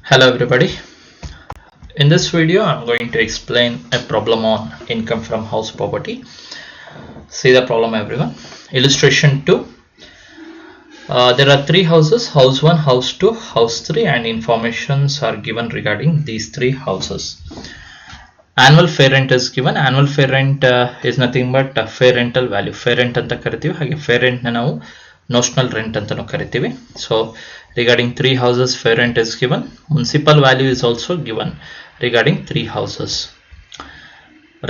Hello everybody. In this video I'm going to explain a problem on income from house property. See the problem everyone. Illustration 2. There are three houses, house 1, house 2, house 3, and informations are given regarding these three houses. Annual fair rent is given. Annual fair rent is nothing but fair rental value. Fair rent anta karitivi hage fair rent na ನಾವು notional rent antanu karitivi. So regarding three houses, fair rent is given. Municipal value is also given regarding three houses.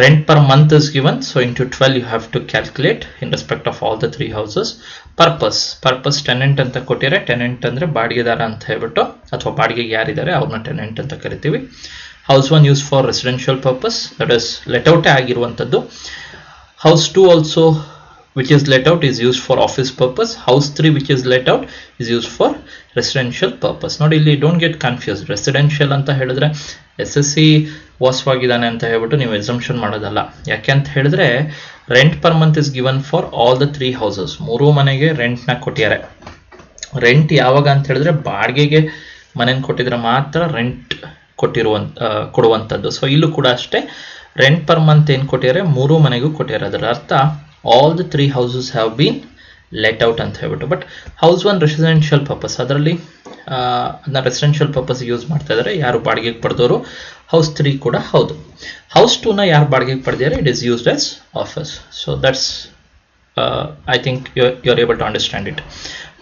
Rent per month is given, so into 12 you have to calculate in respect of all the three houses. Purpose tenant anta ಕೊಟ್ಟಿರೆ. Tenant ಅಂದ್ರೆ ಬಾಡಿಗೆದಾರ ಅಂತ ಹೇಳ್ಬಿಟ್ಟು ಅಥವಾ ಬಾಡಿಗೆಗೆ ಯಾರಿದ್ದಾರೆ ಅವ್ರನ್ನ tenant ಅಂತ ಕರಿತೀವಿ. House 1 used for residential purpose, that is let out ಆಗಿರುವಂತದ್ದು. House 2 also which is let out is used for office purpose. House 3 which is let out is used for residential purpose. Not ಇಲ್ಲಿ don't get confused. Residential ಅಂತ ಹೇಳಿದ್ರೆ SSC ವಾಸವಾಗಿದ್ದಾನೆ ಅಂತ ಹೇಳ್ಬಿಟ್ಟು ನೀವು assumption ಮಾಡೋದಲ್ಲ. ಯಾಕೆ ಅಂತ ಹೇಳಿದ್ರೆ rent per month is given for all the three houses. ಮೂರು ಮನೆಗೆ ರೆಂಟ್ ನ ಕೊಟ್ಟಿದ್ದಾರೆ. ರೆಂಟ್ ಯಾವಾಗ ಅಂತ ಹೇಳಿದ್ರೆ ಬಾಡಿಗೆಗೆ ಮನೆನ ಕೊಟ್ಟಿದ್ರೆ ಮಾತ್ರ ರೆಂಟ್ ಕೊಡುವಂತದ್ದು. ಸೊ ಇಲ್ಲೂ ಕೂಡ ಅಷ್ಟೇ ರೆಂಟ್ ಪರ್ ಮಂತ್ ಏನು ಕೊಟ್ಟಿದ್ದಾರೆ, ಮೂರು ಮನೆಗೂ ಕೊಟ್ಟಿದ್ದಾರೆ. ಅದರ ಅರ್ಥ all the three houses have been let out ಅಂತ ಹೇಳ್ಬಿಟ್ಟು. ಬಟ್ ಹೌಸ್ 1 ರೆಸಿಡೆನ್ಷಿಯಲ್ ಪರ್ಪಸ್, ಅದರಲ್ಲಿ ಅದನ್ನ ರೆಸಿಡೆನ್ಷಿಯಲ್ ಪರ್ಪಸ್ ಯೂಸ್ ಮಾಡ್ತಾ ಇದ್ದಾರೆ. ಯಾರು ಬಾಡಿಗೆಗೆ ಪಡೆದವರು ಹೌಸ್ 3 ಕೂಡ ಹೌದು. ಹೌಸ್ 2 ನ ಯಾರು ಬಾಡಿಗೆಗೆ ಪಡೆದಿದ್ದಾರೆ, it is used as office. So that's I think you're able to understand it.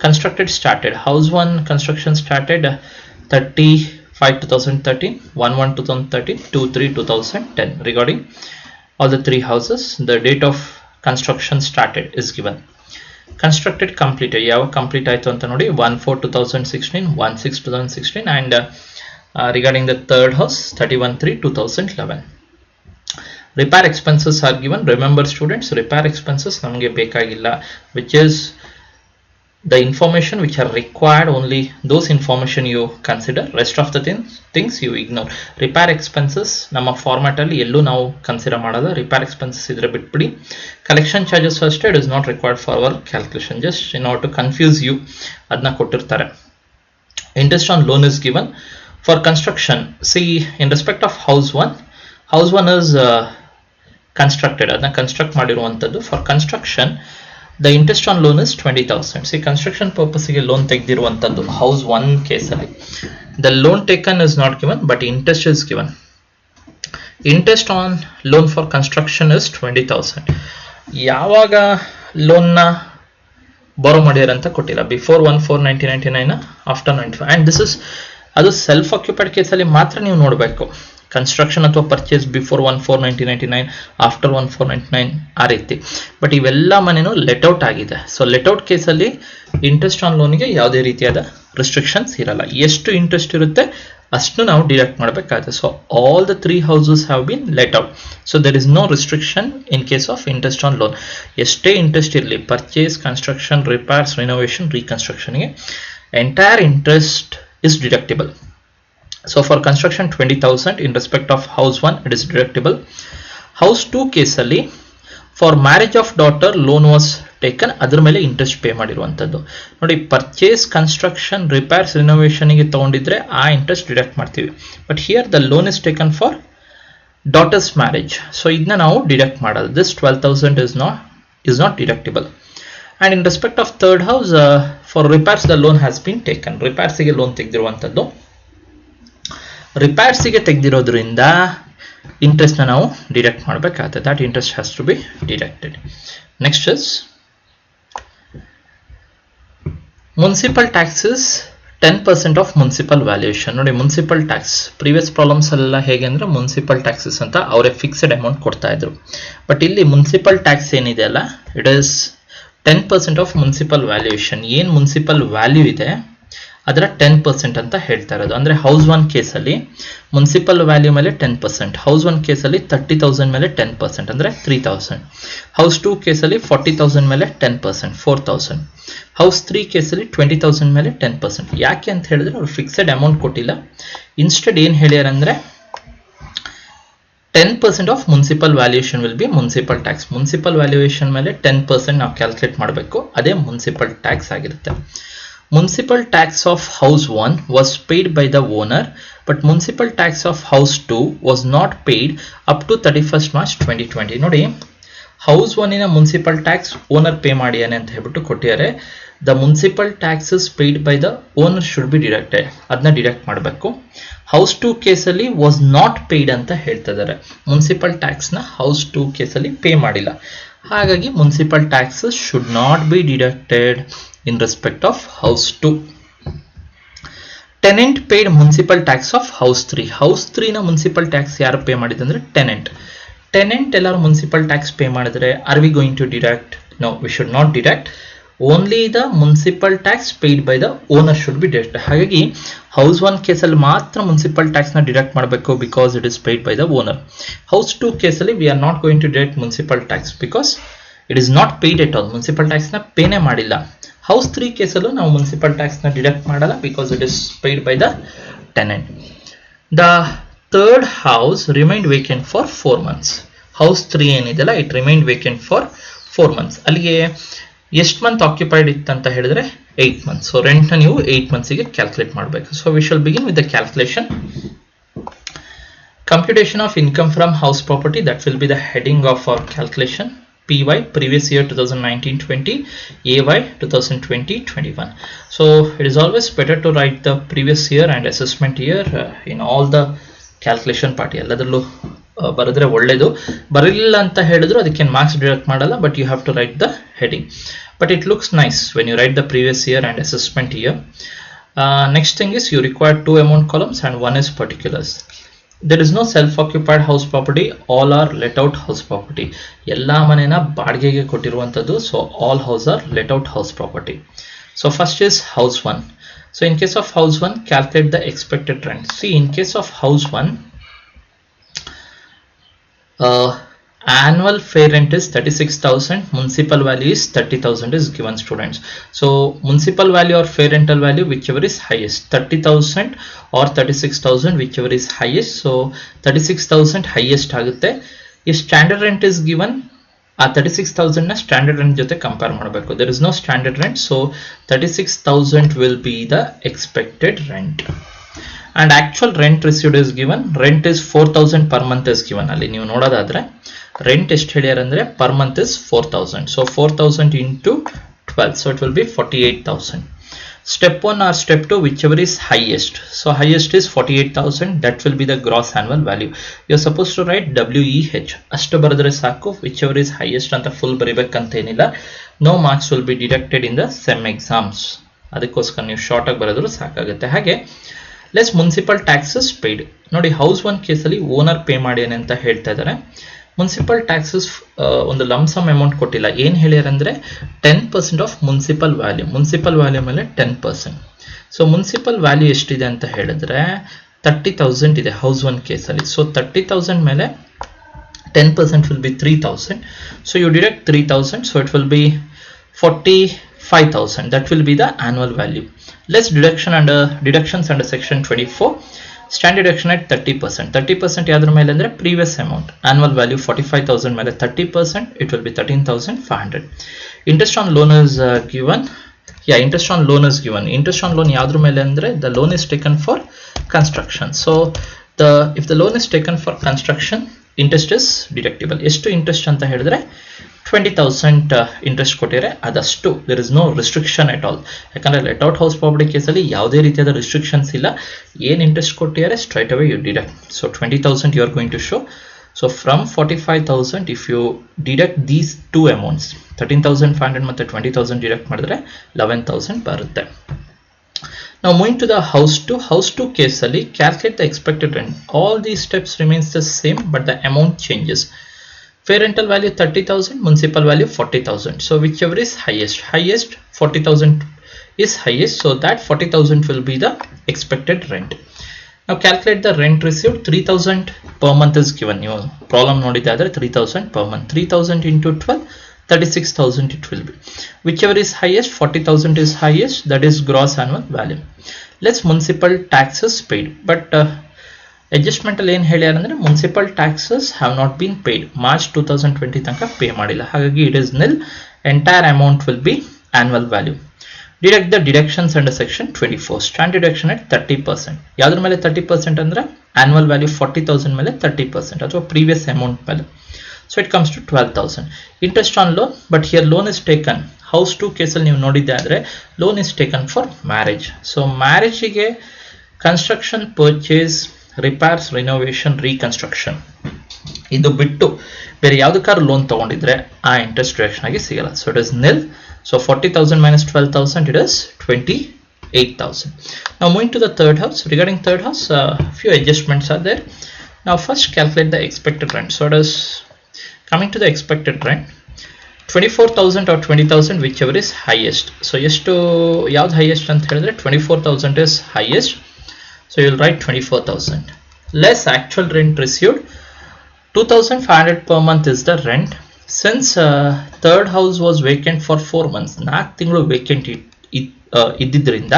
Constructed started. House 1 construction started 30/5/2013, 1/1/2013, 2/3/2010. Regarding all the three houses, the date of construction started is given. Constructed completed, ಯಾವ complete ಆಯಿತು ಅಂತ ನೋಡಿ, 1/4/2016, 1/6/2016, and regarding the third house 31/3/2011. Repair expenses are given. Remember students, repair expenses ನಮಗೆ ಬೇಕಾಗಿಲ್ಲ, which is the information which are required, only those information you consider, rest of the things you ignore. Repair expenses ನಮ್ಮ format ಅಲ್ಲಿ ಎಲ್ಲೂ ನಾವು consider ಮಾಡಲ್ಲ. Repair expenses ಇದ್ರೆ ಬಿಟ್ಬಿಡಿ. Collection charges ಅಷ್ಟೇ, it is not required for our calculation, just in order to confuse you ಅದನ್ನ ಕೊಟ್ಟಿರ್ತಾರೆ. Interest on loan is given for construction. C in respect of house 1 is constructed, ಅದನ್ನ construct ಮಾಡಿರುವಂತದ್ದು. For construction the interest on loan is 20,000. See, construction purpose ಗೆ loan ತೆಗೆದಿರುವಂತದ್ದು house 1 ಕೇಸಲ್ಲಿ. The loan taken is not given, but interest is given. Interest on loan for construction is 20,000. ಯಾವಾಗ loan ನ ಬಾರೋ ಮಾಡಿದಾರೆ ಅಂತ ಕೊಟ್ಟಿಲ್ಲ. Before 1/4/1999, after 95. And this is ಅದು self occupied ಕೇಸಲ್ಲಿ ಮಾತ್ರ ನೀವು ನೋಡಬೇಕು. ಕನ್ಸ್ಟ್ರಕ್ಷನ್ ಅಥವಾ ಪರ್ಚೇಸ್ ಬಿಫೋರ್ 1/4/1999, ಆಫ್ಟರ್ 1/4/1999 ಆ ರೀತಿ. ಬಟ್ ಇವೆಲ್ಲ ಮನೆನೂ ಲೆಟ್ಔಟ್ ಆಗಿದೆ. ಸೊ ಲೆಟ್ಔಟ್ ಕೇಸಲ್ಲಿ ಇಂಟ್ರೆಸ್ಟ್ ಆನ್ ಲೋನ್ಗೆ ಯಾವುದೇ ರೀತಿಯಾದ ರಿಸ್ಟ್ರಿಕ್ಷನ್ಸ್ ಇರಲ್ಲ. ಎಷ್ಟು ಇಂಟ್ರೆಸ್ಟ್ ಇರುತ್ತೆ ಅಷ್ಟು ನಾವು ಡಿಡಕ್ಟ್ ಮಾಡಬೇಕಾಗುತ್ತೆ. So all the three houses have been let out. So there is no restriction in case of interest on loan. ಎಷ್ಟೇ ಇಂಟ್ರೆಸ್ಟ್ ಇರಲಿ, ಪರ್ಚೇಸ್, ಕನ್ಸ್ಟ್ರಕ್ಷನ್, ರಿಪೇರ್ಸ್, ರಿನೋವೇಷನ್, ರೀಕನ್ಸ್ಟ್ರಕ್ಷನ್ಗೆ entire interest is deductible. So for construction 20,000, in respect of house 1 it is deductible. House 2 ಕೇಸಲ್ಲಿ for marriage of daughter loan was taken, ಅದ್ರ ಮೇಲೆ interest pay ಮಾಡಿರುವಂಥದ್ದು. ನೋಡಿ, purchase, construction, repairs, ರಿನೋವೇಷನ್ಗೆ ತೊಗೊಂಡಿದ್ರೆ ಆ interest deduct ಮಾಡ್ತೀವಿ. But here the loan is taken for daughters marriage, so ಇದನ್ನ ನಾವು deduct ಮಾಡಲ್ಲ. This 12,000 is not deductible. And in respect of third house, for repairs the loan has been taken. ರಿಪೇರ್ಸಿಗೆ loan ತೆಗೆದಿರುವಂಥದ್ದು. ರಿಪೇರ್ಸಿಗೆ ತೆಗೆದಿರೋದ್ರಿಂದ interest ನ ನಾವು ಡಿಡಕ್ಟ್ ಮಾಡಬೇಕಾಗುತ್ತೆ. That interest has to be deducted. Next is municipal taxes 10% of municipal valuation. ನೋಡಿ, municipal tax previous problems ಎಲ್ಲ ಹೇಗೆ ಅಂದ್ರೆ ಮುನ್ಸಿಪಲ್ ಟ್ಯಾಕ್ಸಸ್ ಅಂತ ಅವರೇ ಫಿಕ್ಸ್ಡ್ ಅಮೌಂಟ್ ಕೊಡ್ತಾ ಇದ್ರು. ಬಟ್ ಇಲ್ಲಿ ಮುನ್ಸಿಪಲ್ ಟ್ಯಾಕ್ಸ್ ಏನಿದೆ ಅಲ್ಲ, it is 10% of municipal valuation. ಏನ್ ಮುನ್ಸಿಪಲ್ ವ್ಯಾಲ್ಯೂ ಇದೆ ಅದರ 10% ಅಂತ ಹೇಳ್ತಾ ಇರೋದು. ಅಂದ್ರೆ ಹೌಸ್ 1 ಕೇಸಲ್ಲಿ ಮುನ್ಸಿಪಲ್ ವ್ಯಾಲ್ಯೂ ಮೇಲೆ 10%, ಹೌಸ್ 1 ಕೇಸಲ್ಲಿ 30,000 ಮೇಲೆ 10%, ಅಂದ್ರೆ 3,000. ಹೌಸ್ 2 ಕೇಸಲ್ಲಿ 40,000 ಮೇಲೆ 10%, 4,000. ಹೌಸ್ 3 ಕೇಸಲ್ಲಿ 20,000 ಮೇಲೆ 10%. ಯಾಕೆ ಅಂತ ಹೇಳಿದ್ರೆ ಅವ್ರು ಫಿಕ್ಸೆಡ್ ಅಮೌಂಟ್ ಕೊಟ್ಟಿಲ್ಲ. ಇನ್ಸ್ಟೆಡ್ ಏನ್ ಹೇಳ್ಯಾರ ಅಂದ್ರೆ 10% of municipal valuation will be municipal tax. Municipal valuation ಮೇಲೆ 10% ನಾವು ಕ್ಯಾಲ್ಕುಲೇಟ್ ಮಾಡಬೇಕು, ಅದೇ ಮುನ್ಸಿಪಲ್ ಟ್ಯಾಕ್ಸ್ ಆಗಿರುತ್ತೆ. municipal tax of house 1 was paid by the owner, but municipal tax of house 2 was not paid up to 31st March 2020. ನೋಡಿ house 1 municipal tax owner pay ಮಾಡಿಯಾನೆ ಅಂತ ಹೇಳ್ಬಿಟ್ಟು ಕೊಟ್ಟಿದ್ದಾರೆ. The municipal taxes paid by the owner should be deducted, ಅದನ್ನ deduct ಮಾಡಬೇಕು. House 2 ಕೇಸಲ್ಲಿ was not paid ಅಂತ ಹೇಳ್ತಾ ಇದ್ದಾರೆ. ಮುನ್ಸಿಪಲ್ ಟ್ಯಾಕ್ಸ್ನ ಹೌಸ್ 2 ಕೇಸಲ್ಲಿ ಪೇ ಮಾಡಿಲ್ಲ, ಹಾಗಾಗಿ municipal taxes should not be deducted in respect of house 2. Tenant paid municipal tax of house 3. House 3 ನ municipal tax ಯಾರು ಪೇ ಮಾಡಿದಂದ್ರೆ tenant. Tenant ಎಲ್ಲರೂ municipal tax ಪೇ ಮಾಡಿದ್ರೆ are we going to deduct? No, we should not deduct. Only the municipal tax paid by the owner should be deducted. ಹಾಗಾಗಿ house 1 ಕೇಸಲ್ಲಿ ಮಾತ್ರ municipal tax ನ deduct ಮಾಡಬೇಕು because it is paid by the owner. House 2 ಕೇಸಲ್ಲಿ we are not going to deduct municipal tax because it is not paid at all. municipal tax ನ ಪೇನೇ ಮಾಡಿಲ್ಲ. House 3 ಕೇಸಲ್ಲೂ ನಾವು ಮುನ್ಸಿಪಲ್ ಟ್ಯಾಕ್ಸ್ ನ deduct ಮಾಡಲ್ಲ because it is paid by the tenant. The third house remained vacant for 4 months. House 3 ಏನಿದೆಲ್ಲ it remained vacant for 4 months. ಅಲ್ಲಿಗೆ ಎಷ್ಟು month occupied ಇತ್ತಂತ ಹೇಳಿದ್ರೆ 8 months. ಸೊ ರೆಂಟ್ ನ ನೀವು 8 months ಗೆ ಕ್ಯಾಲ್ಕುಲೇಟ್ ಮಾಡಬೇಕು. So we shall begin with the calculation. Computation of income from house property, that will be the heading of our calculation. PY previous year 2019-20, AY 2020-21. So it is always better to write the previous year and assessment year in all the calculation part. ಎಲ್ಲದರಲ್ಲೂ ಬರೆದ್ರೆ ಒಳ್ಳೆಯದು. ಬರಲಿಲ್ಲ ಅಂತ ಹೇಳಿದ್ರು ಅದಕ್ಕೆ marks deduct ಮಾಡಲ್ಲ, but you have to write the heading. But it looks nice when you write the previous year and assessment year. Next thing is you require 2 amount columns and 1 is particulars. There is no self-occupied house property, all are let out house property. ಎಲ್ಲ ಮನೆನ ಬಾಡಿಗೆಗೆ ಕೊಟ್ಟಿರುವಂತದ್ದು, so all house are let out house property. So first is house 1. So in case of house 1, calculate the expected rent. See, in case of house 1, annual fair rent is 36,000, municipal value is 30,000 is given, students. So municipal value or fair rental value, whichever is highest, 30,000 or 36,000, whichever is highest. So 36,000 highest ಆಗುತ್ತೆ. If standard rent is given, ಆ 36,000 ನ standard rent ಜೊತೆ compare ಮಾಡಬೇಕು. there is no standard rent, so 36,000 will be the expected rent. And actual rent received is given. Rent is 4,000 per month is given. ಅಲ್ಲಿ ನೀವು ನೋಡೋದಾದ್ರೆ rent ಎಷ್ಟು ಹೇಳ್ಯಾರ ಅಂದ್ರೆ per month is 4,000. So 4,000 into 12, so it will be 48,000. Step 1 or step 2, whichever is highest. So highest is 48,000. that will be the gross annual value. You are supposed to write WEH. ಅಷ್ಟು ಬರೆದ್ರೆ ಸಾಕು. whichever is highest ಅಂತ full ಬರಿಬೇಕಂತ ಏನಿಲ್ಲ. no marks will be deducted in the SEM exams. ಅದಕ್ಕೋಸ್ಕರ ನೀವು short ಆಗಿ ಬರೆದ್ರು ಸಾಕಾಗುತ್ತೆ. ಹಾಗೆ ಲೆಸ್ ಮುನ್ಸಿಪಲ್ ಟ್ಯಾಕ್ಸಸ್ ಪೇಯ್ಡ್. ನೋಡಿ ಹೌಸ್ 1 ಕೇಸಲ್ಲಿ ಓನರ್ ಪೇ ಮಾಡ್ಯಾನೆ ಅಂತ ಹೇಳ್ತಾ ಇದ್ದಾರೆ. ಮುನ್ಸಿಪಲ್ ಟ್ಯಾಕ್ಸಸ್ ಒಂದು ಲಂಸಮ್ ಅಮೌಂಟ್ ಕೊಟ್ಟಿಲ್ಲ. ಏನು ಹೇಳ್ಯಾರ ಅಂದರೆ 10% of municipal value. Municipal value ಮೇಲೆ 10%. ಸೊ ಮುನ್ಸಿಪಲ್ ವ್ಯಾಲ್ಯೂ ಎಷ್ಟಿದೆ ಅಂತ ಹೇಳಿದ್ರೆ 30,000 ಇದೆ ಹೌಸ್ 1 ಕೇಸಲ್ಲಿ. ಸೊ 30,000 ಮೇಲೆ 10% will be 3,000. so you deduct 3,000, so it will be 45,000. that will be the annual value. Less deductions under section 24. Standard deduction at 30%. 30% ಯಾದ್ರ ಮೇಲೆ ಅಂದ್ರೆ previous amount. Annual value 45,000 ಮೇಲೆ 30%, it will be 13,500. Interest on loan is given. Interest on loan is given. Interest on loan ಯಾವ್ದ್ರ ಮೇಲೆ ಅಂದ್ರೆ the loan is taken for construction. So if the loan is taken for construction, interest is deductible. ಎಷ್ಟು interest ಅಂತ ಹೇಳಿದ್ರೆ 20,000 interest ಕೊಟ್ಟಿದ್ರೆ ಅದಷ್ಟು. there is no restriction at all. ಯಾಕಂದ್ರೆ let out house property ಕೇಸಲ್ಲಿ ಯಾವುದೇ ರೀತಿಯಾದ ರಿಸ್ಟ್ರಿಕ್ಷನ್ಸ್ ಇಲ್ಲ. ಏನು ಇಂಟ್ರೆಸ್ಟ್ ಕೊಟ್ಟಿದ್ದಾರೆ straight away you deduct. So 20,000 you are going to show. So from 45,000 if you deduct these two amounts, 13,500 ಮತ್ತೆ 20,000 deduct ಮಾಡಿದ್ರೆ 11,000 ಬರುತ್ತೆ. Now moving to the house 2. House 2 ಕೇಸಲ್ಲಿ calculate the expected rent. All these steps remains the same but the amount changes. Fair rental value 30,000, municipal value 40,000. So whichever is highest 40,000 is highest, so that 40,000 will be the expected rent. Now calculate the rent received. 3,000 per month is given. You problem nodidadre 3,000 per month. 3,000 into 12, 36,000 it will be. Whichever is highest, 40,000 is highest, that is gross annual value. Let's municipal taxes paid, but adjustment ಅಲ್ಲಿ ಏನು ಹೇಳ್ಯಾರ ಅಂದ್ರೆ municipal taxes have not been paid. March 2020 ತನಕ pay ಮಾಡಿಲ್ಲ, ಹಾಗಾಗಿ it is nil. Entire amount will be annual value. Deduct the deductions under section 24. Stand deduction at 30%. ಯಾವ್ದ್ರ ಮೇಲೆ 30% ಅಂದ್ರೆ ಆನ್ಯುವಲ್ ವ್ಯಾಲ್ಯೂ 40,000 ಮೇಲೆ 30% ಅಥವಾ ಪ್ರೀವಿಯಸ್ ಅಮೌಂಟ್ ಮೇಲೆ. So it comes to 12,000. Interest on loan, but here loan is taken. House 2 ಕೇಸಲ್ಲಿ ನೀವು ನೋಡಿದ್ದೆ ಆದರೆ loan is taken for marriage. So ಮ್ಯಾರೇಜಿಗೆ construction, purchase, repairs, renovation, reconstruction ಇದು ಬಿಟ್ಟು ಬೇರೆ ಯಾವುದಕ್ಕಾದ್ರೂ ಲೋನ್ ತಗೊಂಡಿದ್ರೆ ಆ ಇಂಟ್ರೆಸ್ಟ್ ಡಿಡಕ್ಷನ್ ಆಗಿ ಸಿಗಲ್ಲ. So it is nil. So 40,000 minus 12,000, it is 28,000. Now moving to the third house. Regarding third house, few adjustments are there. Now first calculate the expected rent. So it is coming to the expected rent, 24,000 or 20,000, whichever is highest. So ಎಷ್ಟು ಯಾವ್ದು highest ಅಂತ ಹೇಳಿದ್ರೆ 24,000 is highest. So you will write 24,000 less actual rent received. 2,500 per month is the rent. Since third house was vacant for 4 months, 4 ತಿಂಗಳು vacant ಇದ್ದಿದ್ದರಿಂದ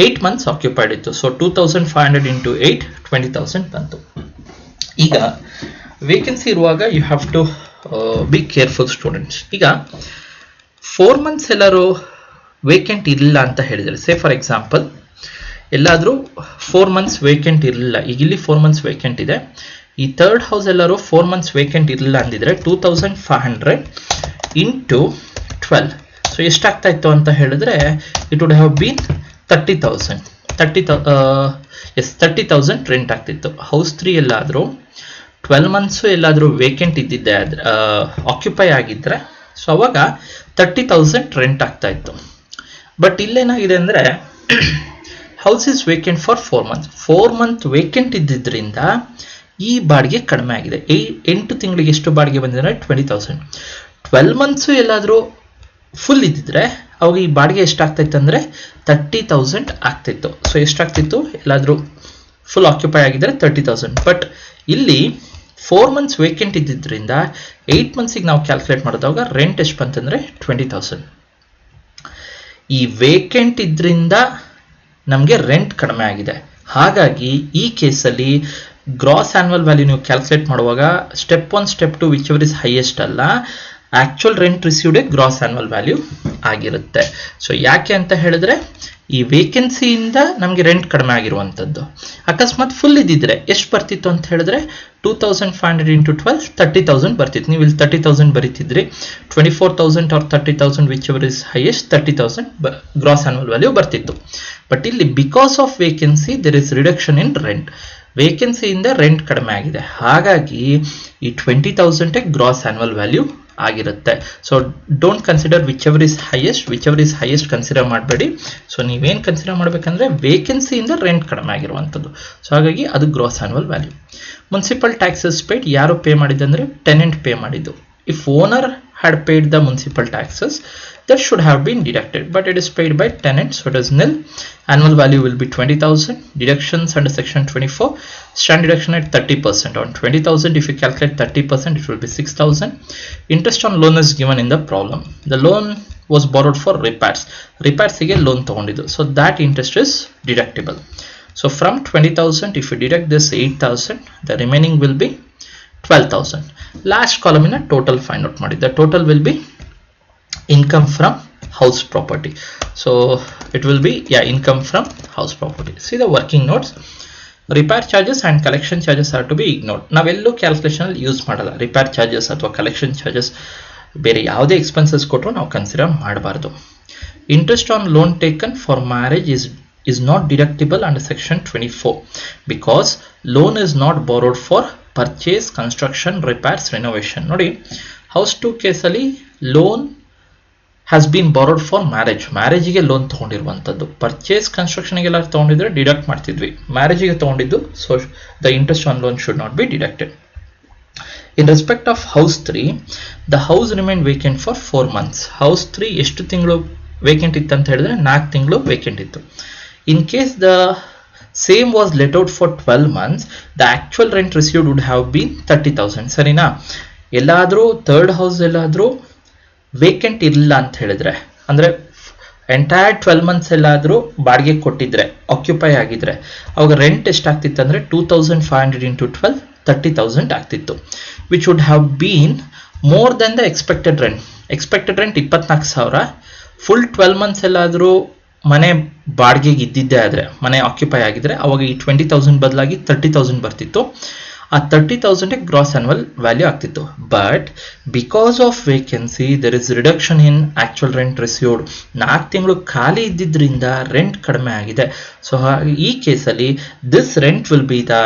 8 months occupied ಇತ್ತು. So 2,500 into 8, 20,000 ಬಂತು. ಈಗ vacancy ಇರುವಾಗ you have to be careful students. ಈಗ 4 months ಎಲ್ಲರೂ vacant ಇರಲಿಲ್ಲ ಅಂತ ಹೇಳಿದರೆ, ಸೇ ಫಾರ್ ಎಕ್ಸಾಂಪಲ್ ಎಲ್ಲಾದರೂ 4 months ವೇಕೆಂಟ್ ಇರಲಿಲ್ಲ, ಈಗ ಇಲ್ಲಿ 4 months ವೇಕೆಂಟ್ ಇದೆ, ಈ ಥರ್ಡ್ ಹೌಸ್ ಎಲ್ಲರೂ 4 months ವೇಕೆಂಟ್ ಇರಲಿಲ್ಲ ಅಂದಿದ್ರೆ 2,500 into 12. ಸೊ ಎಷ್ಟಾಗ್ತಾ ಇತ್ತು ಅಂತ ಹೇಳಿದ್ರೆ it would have been 30,000. 30,000 rent ಆಗ್ತಿತ್ತು. ಹೌಸ್ 3 ಎಲ್ಲಾದರೂ 12 months ಎಲ್ಲಾದರೂ ವೇಕೆಂಟ್ ಇದ್ದಿದ್ದೆ, ಆಕ್ಯುಪೈ ಆಗಿದ್ರೆ ಸೊ ಅವಾಗ 30,000 ರೆಂಟ್ ಆಗ್ತಾ ಇತ್ತು. ಬಟ್ ಇಲ್ಲೇನಾಗಿದೆ ಅಂದರೆ house is vacant for 4 months. 4 month vacant ಇದ್ದಿದ್ದರಿಂದ ಈ ಬಾಡಿಗೆ ಕಡಿಮೆ ಆಗಿದೆ. 8 ತಿಂಗಳಿಗೆ ಎಷ್ಟು ಬಾಡಿಗೆ ಬಂದಿದೆ? 20,000. 12 months ಎಲ್ಲಾದರೂ ಫುಲ್ ಇದ್ದಿದ್ರೆ ಅವಾಗ ಈ ಬಾಡಿಗೆ ಎಷ್ಟಾಗ್ತಾಯಿತ್ತು ಅಂದರೆ 30,000 ಆಗ್ತಿತ್ತು. ಸೊ ಎಷ್ಟಾಗ್ತಿತ್ತು? ಎಲ್ಲಾದರೂ ಫುಲ್ ಆಕ್ಯುಪೈ ಆಗಿದ್ದರೆ 30,000. ಬಟ್ ಇಲ್ಲಿ 4 months ವೇಕೆಂಟ್ ಇದ್ದಿದ್ದರಿಂದ 8 monthsಗೆ ನಾವು ಕ್ಯಾಲ್ಕುಲೇಟ್ ಮಾಡಿದಾಗ ರೆಂಟ್ ಎಷ್ಟು ಬಂತಂದರೆ 20,000. ಈ ವೇಕೆಂಟ್ ಇದ್ರಿಂದ ನಮಗೆ ರೆಂಟ್ ಕಡಿಮೆ ಆಗಿದೆ. ಹಾಗಾಗಿ ಈ ಕೇಸಲ್ಲಿ ಗ್ರಾಸ್ ಆನ್ಯುವಲ್ ವ್ಯಾಲ್ಯೂ ನೀವು ಕ್ಯಾಲ್ಕುಲೇಟ್ ಮಾಡುವಾಗ step 1 step 2 whichever is highest ಅಲ್ಲ, actual rent received gross annual value ಆಗಿರುತ್ತೆ. ಸೊ ಯಾಕೆ ಅಂತ ಹೇಳಿದ್ರೆ ಈ ವೇಕೆನ್ಸಿಯಿಂದ ನಮಗೆ ರೆಂಟ್ ಕಡಿಮೆ ಆಗಿರುವಂಥದ್ದು. ಅಕಸ್ಮಾತ್ ಫುಲ್ ಇದ್ದಿದ್ರೆ ಎಷ್ಟು ಬರ್ತಿತ್ತು ಅಂತ ಹೇಳಿದ್ರೆ 2,500 into 12, 30,000 ಬರ್ತಿತ್ತು. ನೀವು ಇಲ್ಲಿ 30,000 ಬರೀತಿದ್ರಿ. 24,000 or 30,000 whichever is highest 30,000 gross annual value ಬರ್ತಿತ್ತು. ಬಟ್ ಇಲ್ಲಿ because of vacancy there is reduction in rent. ವೇಕೆನ್ಸಿಯಿಂದ ರೆಂಟ್ ಕಡಿಮೆ ಆಗಿದೆ, ಹಾಗಾಗಿ ಈ 20,000 ಗ್ರಾಸ್ ಆನ್ಯುವಲ್ ವ್ಯಾಲ್ಯೂ ಆಗಿರುತ್ತೆ. So don't consider whichever is highest consider ಮಾಡಬೇಡಿ. ಸೊ ನೀವೇನು ಕನ್ಸಿಡರ್ ಮಾಡಬೇಕಂದ್ರೆ ವೇಕೆನ್ಸಿಯಿಂದ ರೆಂಟ್ ಕಡಿಮೆ ಆಗಿರುವಂಥದ್ದು. ಸೊ ಹಾಗಾಗಿ ಅದು gross annual value. Municipal taxes paid ಯಾರು ಪೇ ಮಾಡಿದ್ದಂದ್ರೆ ಟೆನೆಂಟ್ ಪೇ ಮಾಡಿದ್ದು. If owner had paid the municipal taxes that should have been deducted, but it is paid by tenant, so it is nil. Annual value will be 20,000. Deductions under section 24, stand deduction at 30%. On 20,000 if you calculate 30%, it will be 6,000. Interest on loan is given in the problem. The loan was borrowed for repairs ಗೆ loan ತಗೊಂಡಿದ್ದು, so that interest is deductible. So from 20,000 if you deduct this 8,000, the remaining will be 12,000. last column in a total find out ಮಾಡಿ. The total will be income from house property. So it will be income from house property. See the working notes. Repair charges and collection charges are to be ignored. ನಾವೆಲ್ಲೂ calculation use ಮಾಡಲ್ಲ. Repair charges ಅಥವಾ collection charges ಬೇರೆ ಯಾವುದೇ expenses ಕೊಟ್ಟರು ನಾವು consider ಮಾಡಬಾರ್ದು. Interest on loan taken for marriage is not deductible under section 24 because loan is not borrowed for purchase, construction, repairs, renovation. ನೋಡಿ house 2 ಕೇಸಲ್ಲಿ loan has been borrowed for ಮ್ಯಾರೇಜಿಗೆ loan ತಗೊಂಡಿರುವಂಥದ್ದು. Purchase ಕನ್ಸ್ಟ್ರಕ್ಷನ್ಗೆಲ್ಲ ತಗೊಂಡಿದ್ರೆ deduct ಮಾಡ್ತಿದ್ವಿ, ಮ್ಯಾರೇಜಿಗೆ ತಗೊಂಡಿದ್ದು, so the interest on loan should not be deducted. In respect of house 3, the house remain vacant for 4 months. House 3 ಎಷ್ಟು ತಿಂಗಳು ವೇಕೆಂಟ್ ಇತ್ತು ಅಂತ ಹೇಳಿದ್ರೆ 4 ತಿಂಗಳು ವೇಕೆಂಟ್ ಇತ್ತು. In case the same was let out for 12 months, the actual rent received would have been 30,000. ಸರಿನಾ? ಎಲ್ಲಾದರೂ third house ಎಲ್ಲಾದರೂ ವೇಕೆಂಟ್ ಇರಲಿಲ್ಲ ಅಂತ ಹೇಳಿದ್ರೆ, ಅಂದರೆ ಎಂಟೈರ್ 12 months ಎಲ್ಲಾದರೂ ಬಾಡಿಗೆ ಕೊಟ್ಟಿದ್ರೆ, ಆಕ್ಯುಪೈ ಆಗಿದ್ರೆ, ಅವಾಗ ರೆಂಟ್ ಎಷ್ಟಾಗ್ತಿತ್ತು ಅಂದರೆ 2,500 into 12, 30,000 ಆಗ್ತಿತ್ತು. Which would have been more than the expected rent. Expected rent 24,000, full 12 months ಎಲ್ಲಾದರೂ ಮನೆ ಬಾಡಿಗೆಗೆ ಇದ್ದಿದ್ದೇ ಆದರೆ, ಮನೆ ಆಕ್ಯುಪೈ ಆಗಿದ್ರೆ, ಅವಾಗ ಈ 20,000 ಬದಲಾಗಿ 30,000 ಬರ್ತಿತ್ತು. ಆ 30,000 ಗ್ರಾಸ್ ಆನ್ಯುವಲ್ ವ್ಯಾಲ್ಯೂ ಆಗ್ತಿತ್ತು. But because of vacancy there is reduction in actual rent received. 4 ತಿಂಗಳು ಖಾಲಿ ಇದ್ದಿದ್ರಿಂದ ರೆಂಟ್ ಕಡಿಮೆ ಆಗಿದೆ. ಸೊ ಈ ಕೇಸಲ್ಲಿ this rent will be the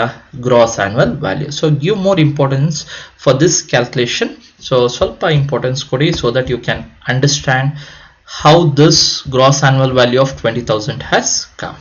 gross annual value. So give more importance for this calculation. So ಸ್ವಲ್ಪ importance ಕೊಡಿ, so that you can understand how this gross annual value of 20,000 has come.